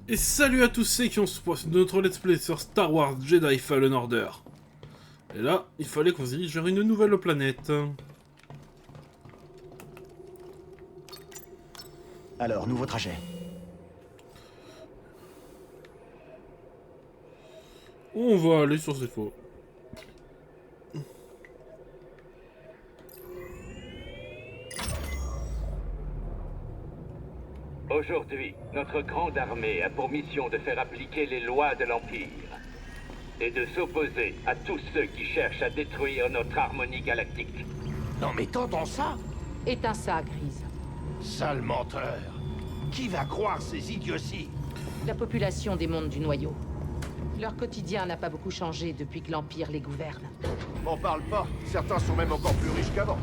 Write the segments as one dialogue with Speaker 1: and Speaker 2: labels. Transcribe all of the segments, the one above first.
Speaker 1: Et salut à tous ceux qui ont supporté notre let's play sur Star Wars Jedi Fallen Order. Et là, il fallait qu'on se dirige vers une nouvelle planète.
Speaker 2: Alors, nouveau trajet.
Speaker 1: On va aller sur ces faux.
Speaker 3: Aujourd'hui, notre grande armée a pour mission de faire appliquer les lois de l'Empire et de s'opposer à tous ceux qui cherchent à détruire notre harmonie galactique.
Speaker 4: Non mais t'entends ça?
Speaker 5: Éteins ça, Grise.
Speaker 4: Sale menteur. Qui va croire ces idioties?
Speaker 5: La population des mondes du noyau. Leur quotidien n'a pas beaucoup changé depuis que l'Empire les gouverne.
Speaker 4: M'en parle pas. Certains sont même encore plus riches qu'avant.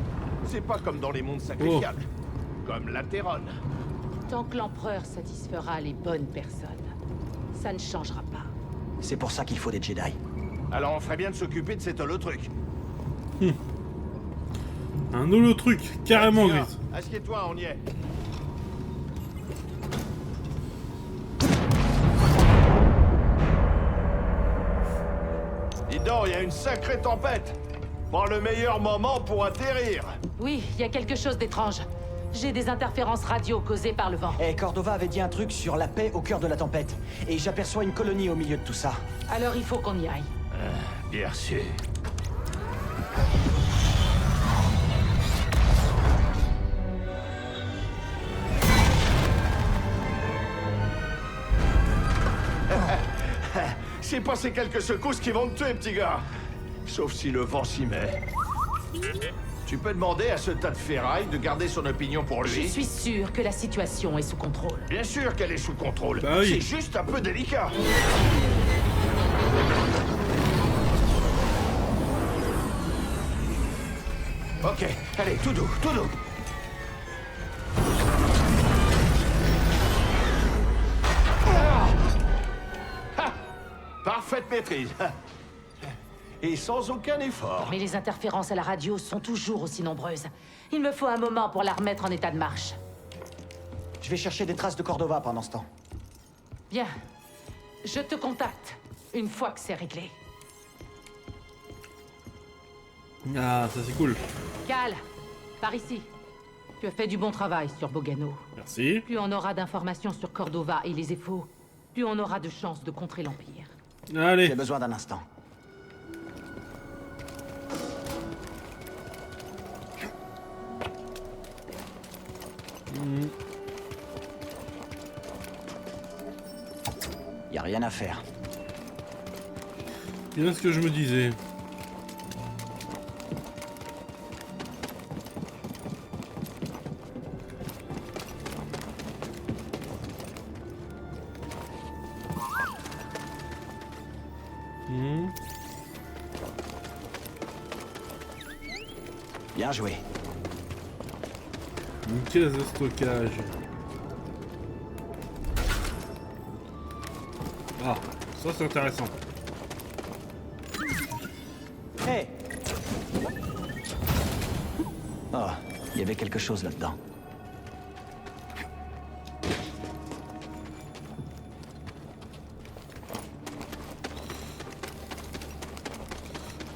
Speaker 4: C'est pas comme dans les mondes sacrifiables. Comme la Terronne.
Speaker 5: Tant que l'Empereur satisfera les bonnes personnes, ça ne changera pas.
Speaker 2: C'est pour ça qu'il faut des Jedi.
Speaker 4: Alors on ferait bien de s'occuper de cet holotruc.
Speaker 1: Un holo truc, carrément
Speaker 4: Tiens,
Speaker 1: gris.
Speaker 4: assieds-toi, on y est. Dis donc, il y a une sacrée tempête. Pas le meilleur moment pour atterrir.
Speaker 5: Oui, il y a quelque chose d'étrange. J'ai des interférences radio causées par le vent.
Speaker 2: Eh, Cordova avait dit un truc sur la paix au cœur de la tempête. Et j'aperçois une colonie au milieu de tout ça.
Speaker 5: Alors il faut qu'on y aille.
Speaker 4: Bien sûr. C'est pas ces quelques secousses qui vont te tuer, petit gars. Sauf si le vent s'y met. Tu peux demander à ce tas de ferraille de garder son opinion pour
Speaker 5: Je
Speaker 4: lui.
Speaker 5: suis sûre que la situation est sous contrôle.
Speaker 4: Bien sûr qu'elle est sous contrôle.
Speaker 1: Bah oui.
Speaker 4: C'est juste un peu délicat. Ok, allez, tout doux, tout doux. Ah, parfaite maîtrise. Et sans aucun effort.
Speaker 5: Mais les interférences à la radio sont toujours aussi nombreuses. Il me faut un moment pour la remettre en état de marche.
Speaker 2: Je vais chercher des traces de Cordova pendant ce temps.
Speaker 5: Bien. Je te contacte une fois que c'est réglé.
Speaker 1: Ah, ça c'est cool.
Speaker 5: Cal, par ici. Tu as fait du bon travail sur Bogano.
Speaker 1: Merci.
Speaker 5: Plus on aura d'informations sur Cordova et les Ephos, plus on aura de chances de contrer l'Empire.
Speaker 1: Allez.
Speaker 2: J'ai besoin d'un instant. Y a rien à faire.
Speaker 1: C'est bien ce que je me disais.
Speaker 2: Bien joué.
Speaker 1: Une caisse de stockage. Ah, ça c'est intéressant.
Speaker 2: Hé! Oh, il y avait quelque chose là-dedans.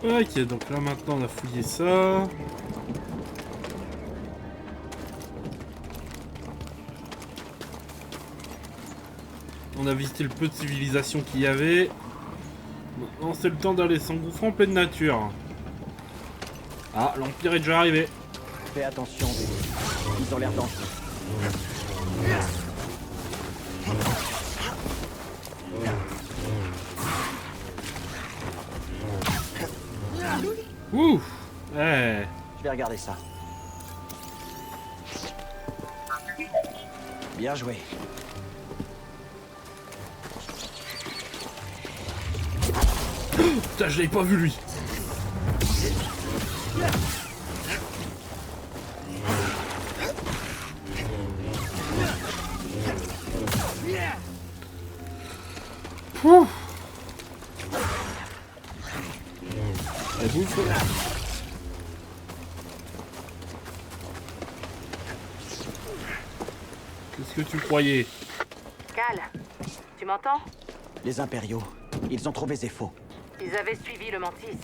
Speaker 1: Ok, donc là maintenant on a fouillé ça. On a visité le peu de civilisation qu'il y avait. Maintenant c'est le temps d'aller s'engouffrer en pleine nature. Ah, l'Empire est déjà arrivé.
Speaker 2: Fais attention, bébé. Ils ont l'air dangereux.
Speaker 1: Ouh. Ouais.
Speaker 2: Je vais regarder ça. Bien joué.
Speaker 1: Putain, je l'avais pas vu lui. Pouh. Elle bouffe. Qu'est-ce que tu croyais?
Speaker 5: Cal, tu m'entends?
Speaker 2: Les impériaux, ils ont trouvé Zepho.
Speaker 5: Ils avaient suivi le Mantis.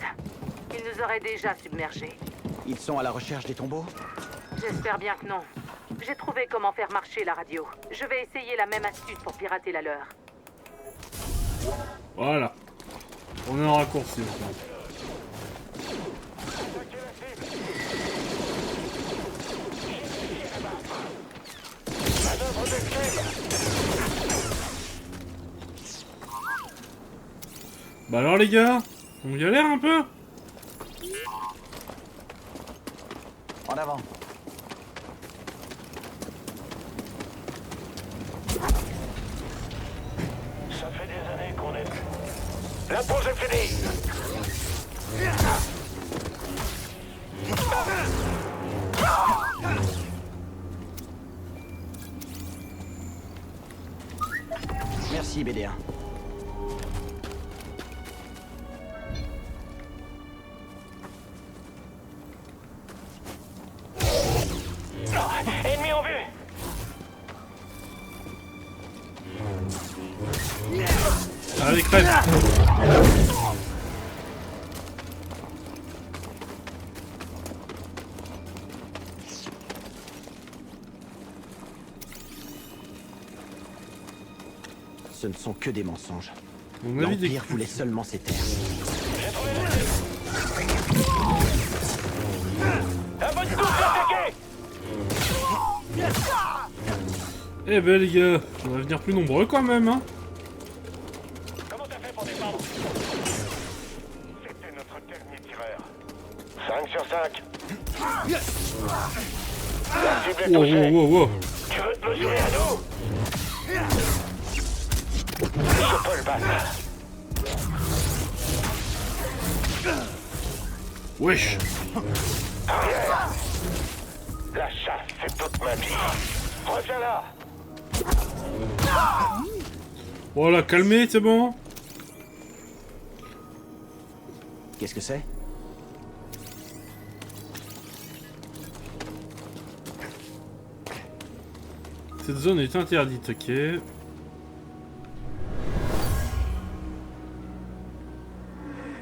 Speaker 5: Ils nous auraient déjà submergés.
Speaker 2: Ils sont à la recherche des tombeaux?
Speaker 5: J'espère bien que non. J'ai trouvé comment faire marcher la radio. Je vais essayer la même astuce pour pirater la leur.
Speaker 1: Voilà. On est en raccourci maintenant. Bah alors les gars, on galère un peu?
Speaker 2: En avant.
Speaker 6: Ça fait des années qu'on est... La pause est finie.
Speaker 2: Merci, BD1.
Speaker 6: Ennemi en vue.
Speaker 1: Allez, crève!
Speaker 2: Ce ne sont que des mensonges.
Speaker 1: On a vu des
Speaker 2: L'Empire voulait seulement ces terres.
Speaker 6: À votre tour d'attaquer.
Speaker 1: Eh ben les gars, on va venir plus nombreux quand même, hein.
Speaker 6: Comment t'as fait pour défendre? C'était notre dernier tireur. 5 sur 5. La cible est
Speaker 1: Wow,
Speaker 6: touchée.
Speaker 1: wow, wow, wow.
Speaker 6: Tu veux te mesurer à nous? Je peux le battre.
Speaker 1: Wesh.
Speaker 6: Arrière. La chasse, c'est toute ma vie. Reviens là.
Speaker 1: Voilà, calmez, c'est bon.
Speaker 2: Qu'est-ce que c'est?
Speaker 1: Cette zone est interdite, ok.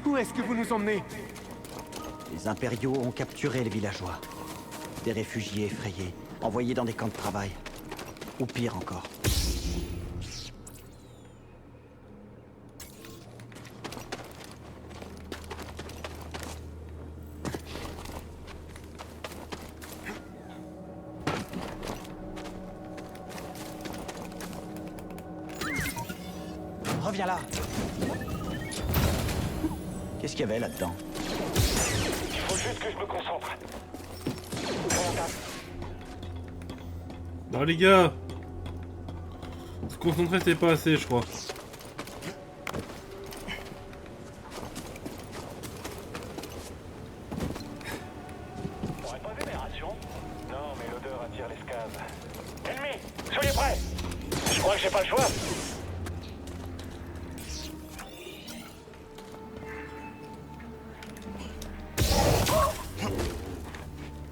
Speaker 7: Où est-ce que vous nous emmenez?
Speaker 2: Les impériaux ont capturé les villageois. Des réfugiés effrayés, envoyés dans des camps de travail. Ou pire encore. Reviens là. Qu'est-ce qu'il y avait là-dedans?
Speaker 6: Il faut juste que je me concentre.
Speaker 1: Bah les gars, se concentrer c'est pas assez, je crois.
Speaker 6: T'aurais pas vu mes rations? Non, mais l'odeur attire l'escave. Ennemis, soyez prêts. Je crois que j'ai pas le choix.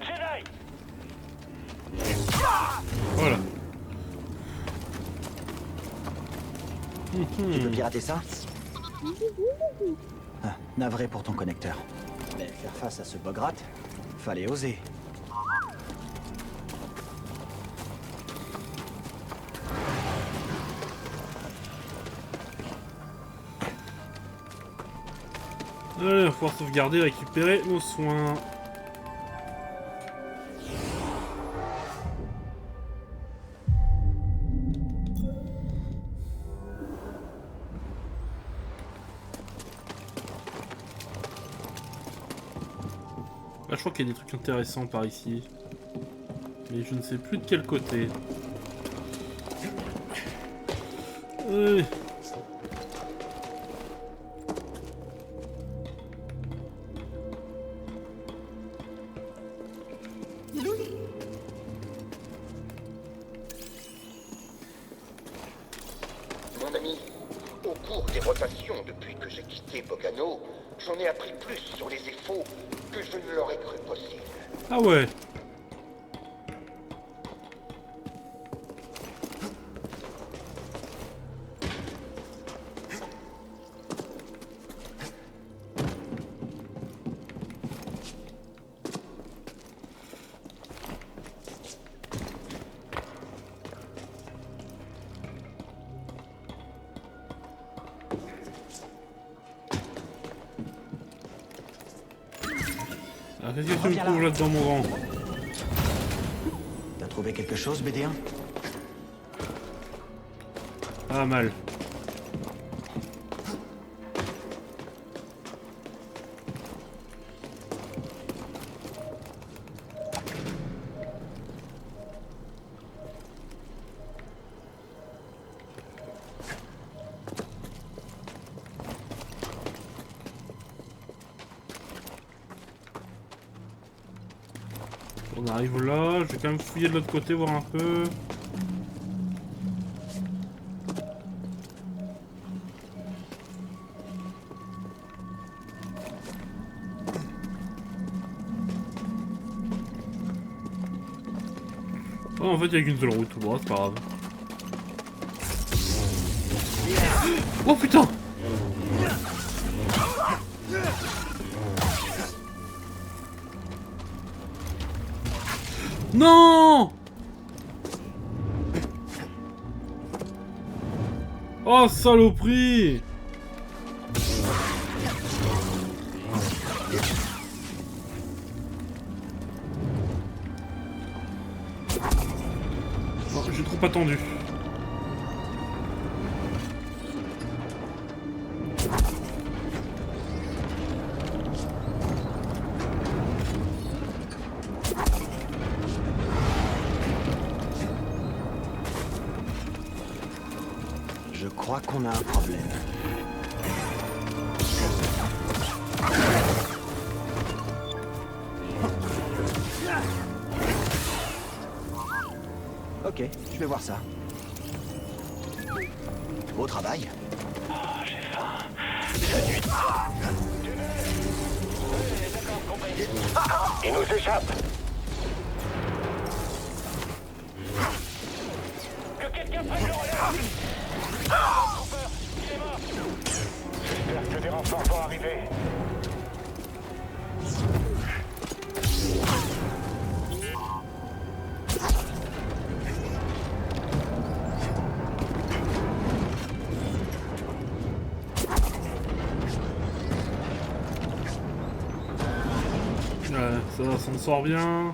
Speaker 6: Jedi!
Speaker 1: Voilà.
Speaker 2: Tu peux pirater ça? Ah, navré pour ton connecteur. Mais faire face à ce Bograt, fallait oser.
Speaker 1: Allez, on va pouvoir sauvegarder et récupérer nos soins. Bah, je crois qu'il y a des trucs intéressants par ici. Mais je ne sais plus de quel côté. Allez.
Speaker 8: Mon ami, au cours des rotations depuis que j'ai quitté Bogano, j'en ai appris plus sur les Zeffo que je ne l'aurais cru possible.
Speaker 1: Ah ouais. Ah, qu'est-ce que tu me trouves là-dedans, mon grand?
Speaker 2: T'as trouvé quelque chose, BD1?
Speaker 1: Pas mal. On arrive là, je vais quand même fouiller de l'autre côté, voir un peu. Oh, en fait, il n'y a qu'une seule route, bon, c'est pas grave. Oh putain! Non! Oh saloperie! Non, j'ai trop attendu.
Speaker 2: Je crois qu'on a un problème. Ok, je vais voir ça. Beau travail.
Speaker 6: Il nous échappe. Que quelqu'un prenne le relais. Il est mort. J'espère que des renforts vont arriver.
Speaker 1: Ouais, ça s'en sort bien.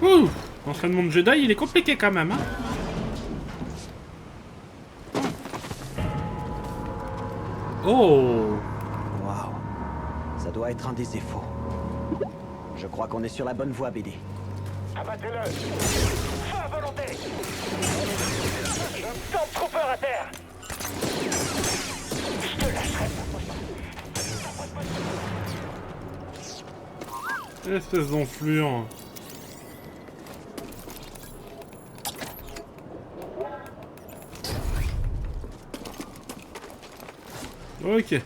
Speaker 1: Ouh, l'entraînement de Jedi, il est compliqué quand même, hein. Oh!
Speaker 2: Waouh. Ça doit être un des effets. Je crois qu'on est sur la bonne voie, BD.
Speaker 6: Abattez-le. Feu à volonté. Stormtrooper à terre. Je te lâcherai pas.
Speaker 1: Espèce d'enflure. Ok.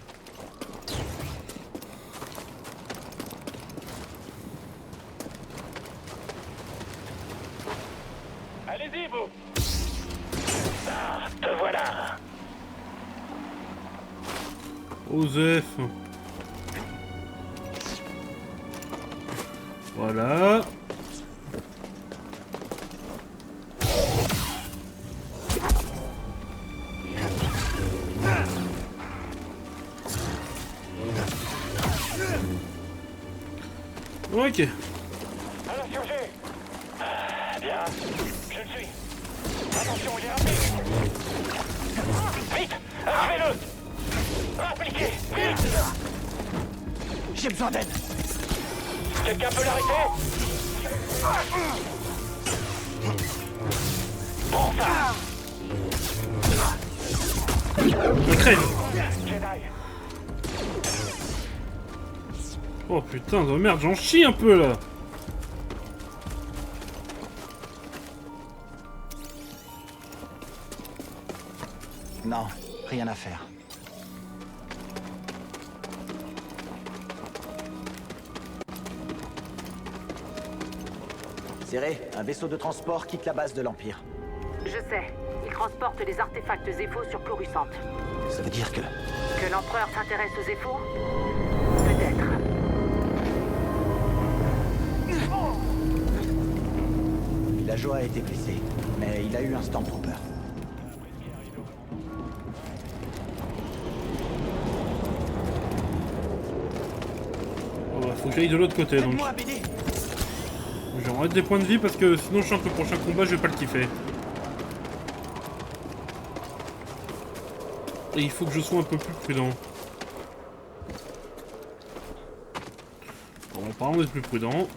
Speaker 6: Allez-y, vous. Ah, te voilà.
Speaker 1: Osef. Voilà. Ok.
Speaker 6: À l'insurgé. Bien. Je le suis. Attention, il est rapide. Vite. Achevez-le. Appliquez. Vite.
Speaker 2: J'ai besoin d'aide.
Speaker 6: Quelqu'un peut l'arrêter? Prends ça.
Speaker 1: Je crève.
Speaker 6: Jedi.
Speaker 1: Oh putain de merde, j'en chie un peu là.
Speaker 2: Non, rien à faire. Serré, un vaisseau de transport quitte la base de l'Empire.
Speaker 5: Je sais. Il transporte des artefacts Zeffo sur Coruscant.
Speaker 2: Ça veut dire que...
Speaker 5: Que l'Empereur s'intéresse aux Zeffo? Peut-être.
Speaker 2: villageois a été blessé, mais il a eu un Stormtrooper.
Speaker 1: Oh, faut que j'aille de l'autre côté donc. Je vais en mettre des points de vie parce que sinon je sens que le prochain combat je vais pas le kiffer. Et il faut que je sois un peu plus prudent. Bon, parlons d'être plus prudent.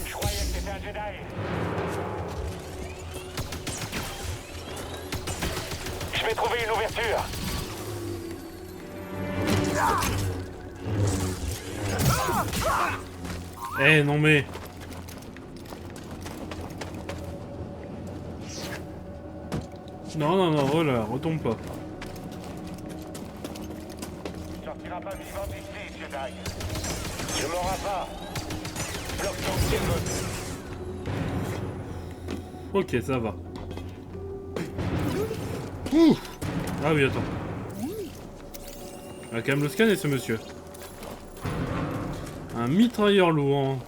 Speaker 6: Je croyais que c'était un Jedi. Je vais trouver une ouverture.
Speaker 1: Eh non mais... Non, voilà, retombe pas.
Speaker 6: Tu sortiras pas vivant d'ici, Jedi. Je m'aurai pas. Bloque ton pied.
Speaker 1: Ok, ça va. Ouh. Ah oui, attends. On va quand même le scanner, ce monsieur. Un mitrailleur lourd.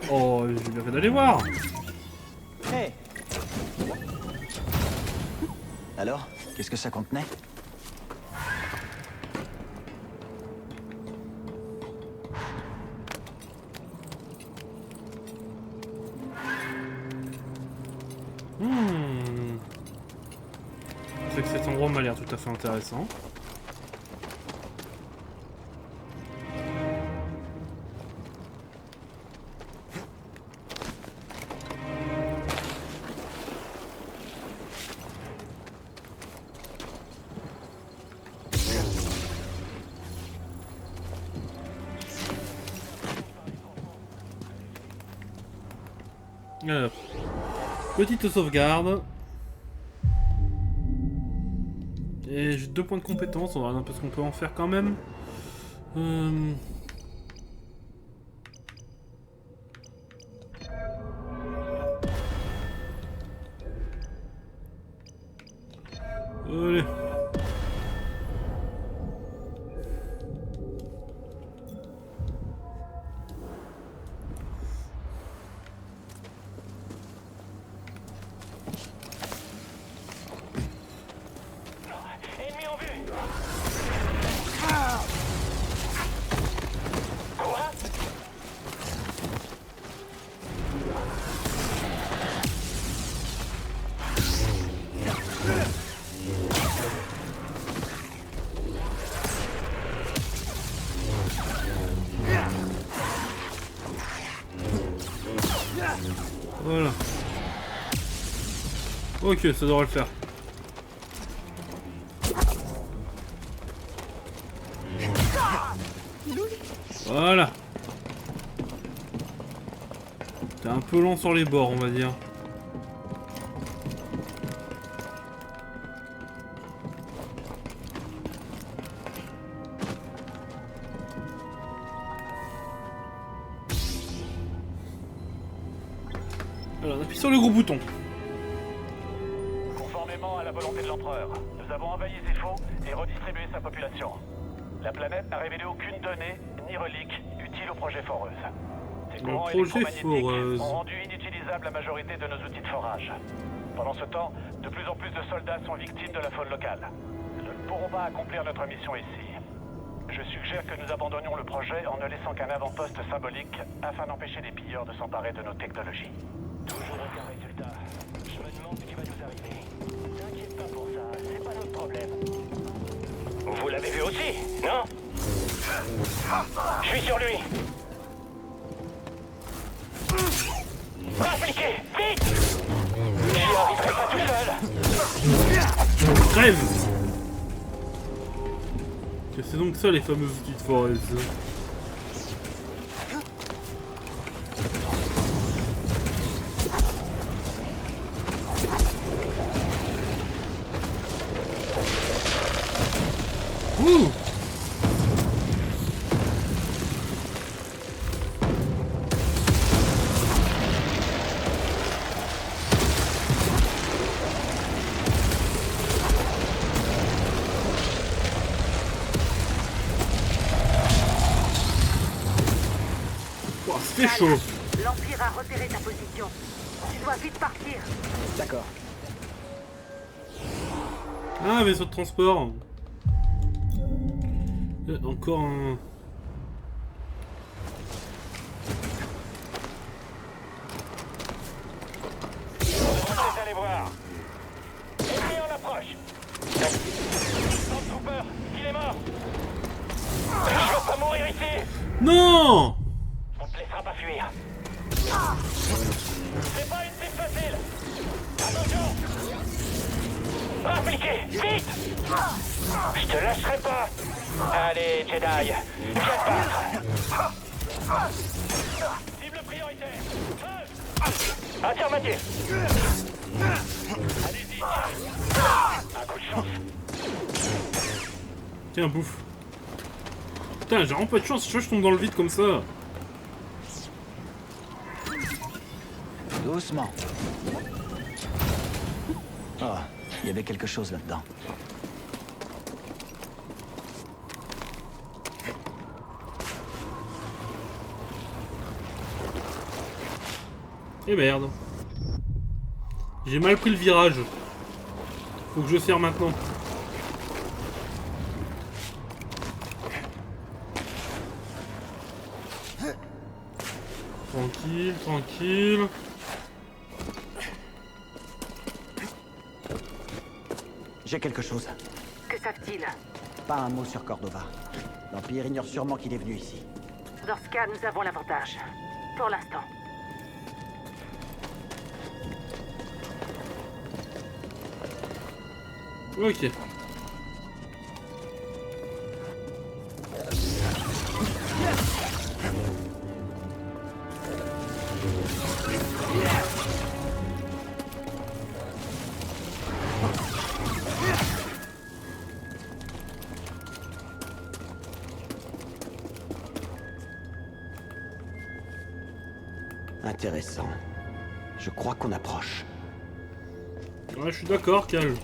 Speaker 1: Oh, j'ai bien fait d'aller voir.
Speaker 2: Hey. Alors, qu'est-ce que ça contenait?
Speaker 1: C'est que cet endroit m'a l'air tout à fait intéressant. Alors, petite sauvegarde. Et j'ai 2 points de compétence, on va voir un peu ce qu'on peut en faire quand même. Allez.
Speaker 6: Ennemi en vue. Quoi?
Speaker 1: Voilà. Ok, ça devrait le faire. Voilà. T'es un peu lent sur les bords, on va dire. Alors, on appuie sur le gros bouton.
Speaker 6: Conformément à la volonté de l'empereur, nous avons envahi Zepho et redistribué sa population. La planète n'a révélé aucune donnée ni relique utile au projet Foreuse. Ces
Speaker 1: Le
Speaker 6: courants
Speaker 1: projet
Speaker 6: électromagnétiques
Speaker 1: Foreuse.
Speaker 6: ont rendu inutilisable la majorité de nos outils de forage. Pendant ce temps, de plus en plus de soldats sont victimes de la faune locale. Nous ne pourrons pas accomplir notre mission ici. Je suggère que nous abandonnions le projet en ne laissant qu'un avant-poste symbolique afin d'empêcher les pilleurs de s'emparer de nos technologies. Toujours aucun résultat. Je me demande ce qui va nous arriver. T'inquiète pas pour ça, c'est pas notre problème. Vous l'avez vu aussi, non? Je suis sur lui. Appliquez, vite! J'y arriverai pas tout seul.
Speaker 1: Crève! Que c'est donc ça les fameux outils de Foreuse. fait chaud.
Speaker 5: L'Empire a repéré ta position. Tu dois vite partir.
Speaker 2: D'accord.
Speaker 1: Ah, vaisseau de transport. Encore un...
Speaker 6: Allez voir. Ennemi en approche. Stormtrooper, il est mort. Je veux pas mourir ici.
Speaker 1: Non!
Speaker 6: On te laissera pas fuir. C'est pas une piste facile. Attention. Appliquez, vite. Je te lâcherai pas. Allez, Jedi. Viens te battre. Cible prioritaire. Feu. Affirmatif. Allez-y. Un coup de chance.
Speaker 1: Tiens, bouffe. Putain, j'ai vraiment pas de chance, tu vois, je tombe dans le vide comme ça.
Speaker 2: Doucement. Oh, il y avait quelque chose là-dedans.
Speaker 1: Et merde. J'ai mal pris le virage. Faut que je serre maintenant. Tranquille, tranquille.
Speaker 2: J'ai quelque chose.
Speaker 5: Que savent-ils?
Speaker 2: Pas un mot sur Cordova. L'Empire ignore sûrement qu'il est venu ici.
Speaker 5: Dans ce cas, nous avons l'avantage. Pour l'instant.
Speaker 1: Ok.
Speaker 2: Intéressant. Je crois qu'on approche.
Speaker 1: Ouais, je suis d'accord, calme.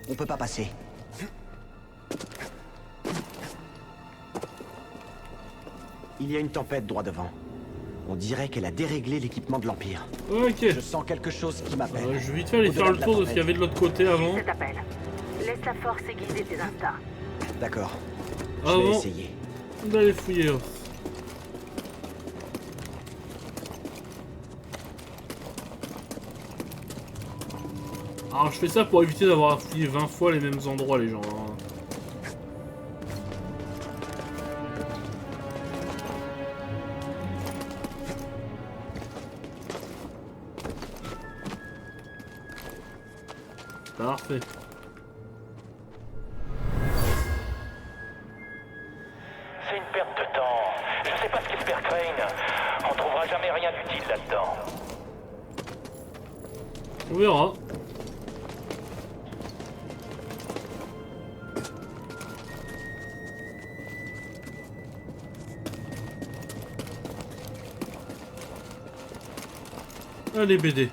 Speaker 2: On peut pas passer. Il y a une tempête droit devant. On dirait qu'elle a déréglé l'équipement de l'Empire.
Speaker 1: Ok.
Speaker 2: Je sens quelque chose qui m'appelle.
Speaker 1: Je vais vite fait aller faire le tour de ce qu'il y avait de l'autre côté avant.
Speaker 5: Cet appel. Laisse la force aiguiser tes instincts.
Speaker 2: D'accord. Je vais
Speaker 1: Avant
Speaker 2: essayer.
Speaker 1: d'aller fouiller. Alors je fais ça pour éviter d'avoir à fouiller 20 fois les mêmes endroits, les gens. Hein. Parfait.
Speaker 6: C'est une perte de temps. Je sais pas ce qu'espère Crane. On trouvera jamais rien d'utile là-dedans.
Speaker 1: On verra. Allez BD.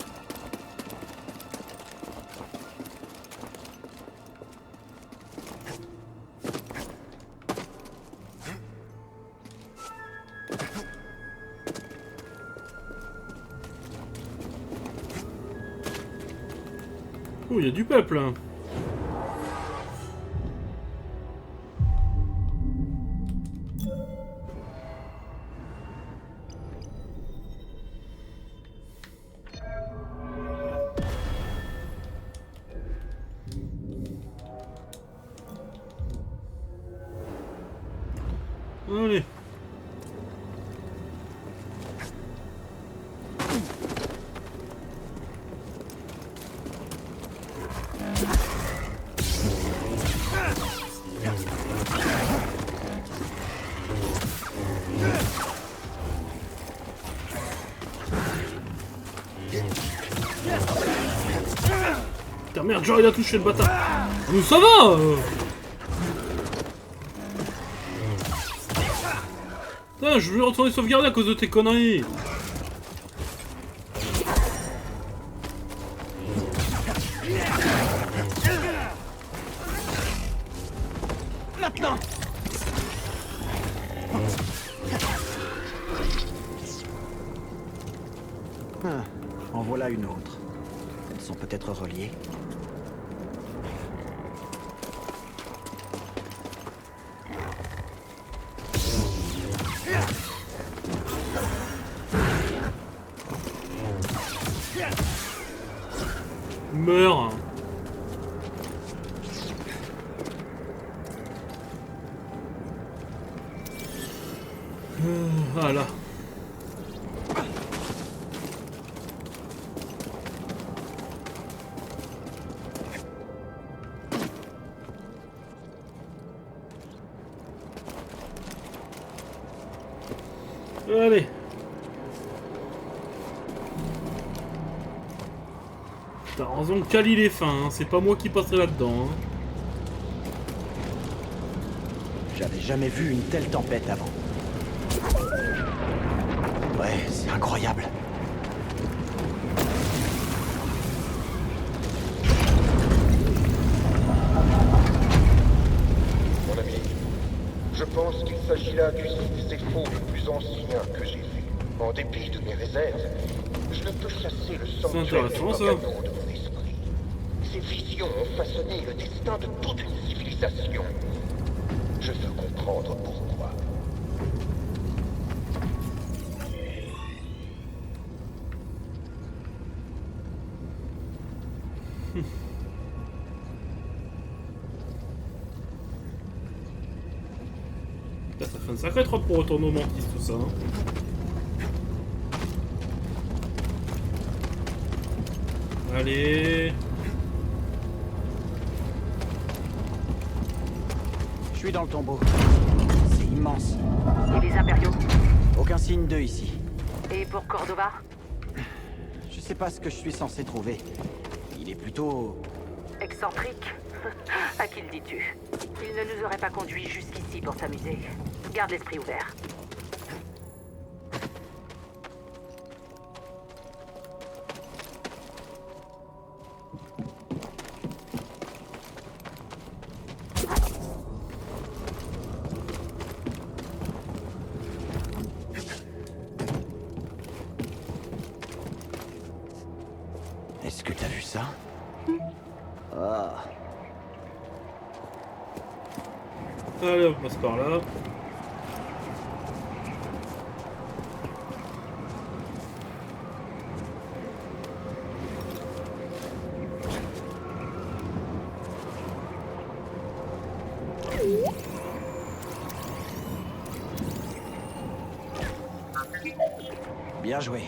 Speaker 1: Oh, il y a du peuple hein. Allez. Putain merde, genre il a touché le bâtard. Mais ça va Putain, je vais retourner sauvegarder à cause de tes conneries.
Speaker 2: Ah, en voilà une autre. Elles sont peut-être reliées.
Speaker 1: Meurs. Voilà. Allez. T'as raison que Kali il est fin, hein. C'est pas moi qui passerai là-dedans. Hein.
Speaker 2: J'avais jamais vu une telle tempête avant. Ouais, c'est incroyable.
Speaker 8: Mon ami, je pense qu'il s'agit là du site Zepho le plus ancien que j'ai vu. En dépit de mes réserves, je ne peux chasser le sanctuaire du
Speaker 1: intéressant, ça.
Speaker 8: Bogano de mon esprit. Ces visions ont façonné le destin de toute une civilisation. Je veux comprendre pourquoi.
Speaker 1: Là, ça fait une sacrée trotte pour retourner au Mantis tout ça. Hein. Allez.
Speaker 2: Je suis dans le tombeau. C'est immense.
Speaker 5: Et les impériaux?
Speaker 2: Aucun signe d'eux ici.
Speaker 5: Et pour Cordova?
Speaker 2: Je sais pas ce que je suis censé trouver. Il est plutôt...
Speaker 5: Excentrique? À qui le dis-tu? Il ne nous aurait pas conduits jusqu'ici pour s'amuser. Garde l'esprit ouvert.
Speaker 2: Est-ce que t'as vu ça? Ah.
Speaker 1: Allez, on passe par là.
Speaker 2: Bien joué.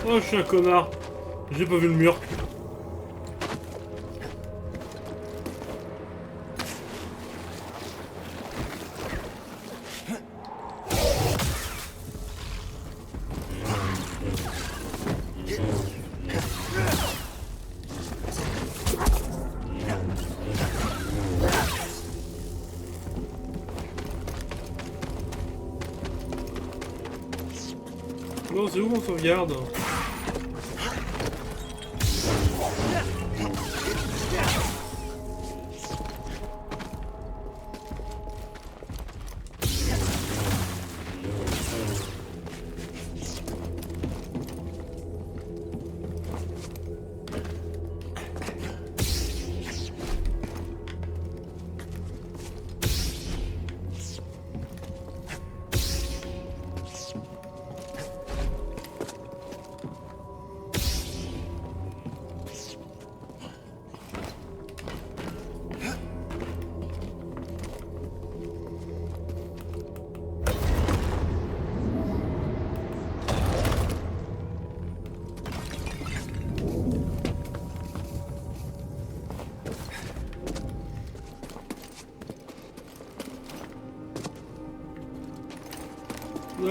Speaker 1: Oh, je suis un connard. J'ai pas vu le mur. Non, c'est où mon sauvegarde?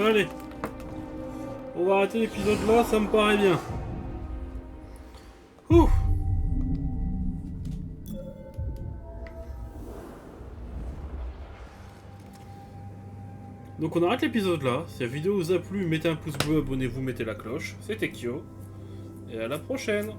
Speaker 1: Allez. On va arrêter l'épisode là, ça me paraît bien. Ouh. Donc on arrête l'épisode là. Si la vidéo vous a plu, mettez un pouce bleu, abonnez-vous, mettez la cloche. C'était Kyo. Et à la prochaine.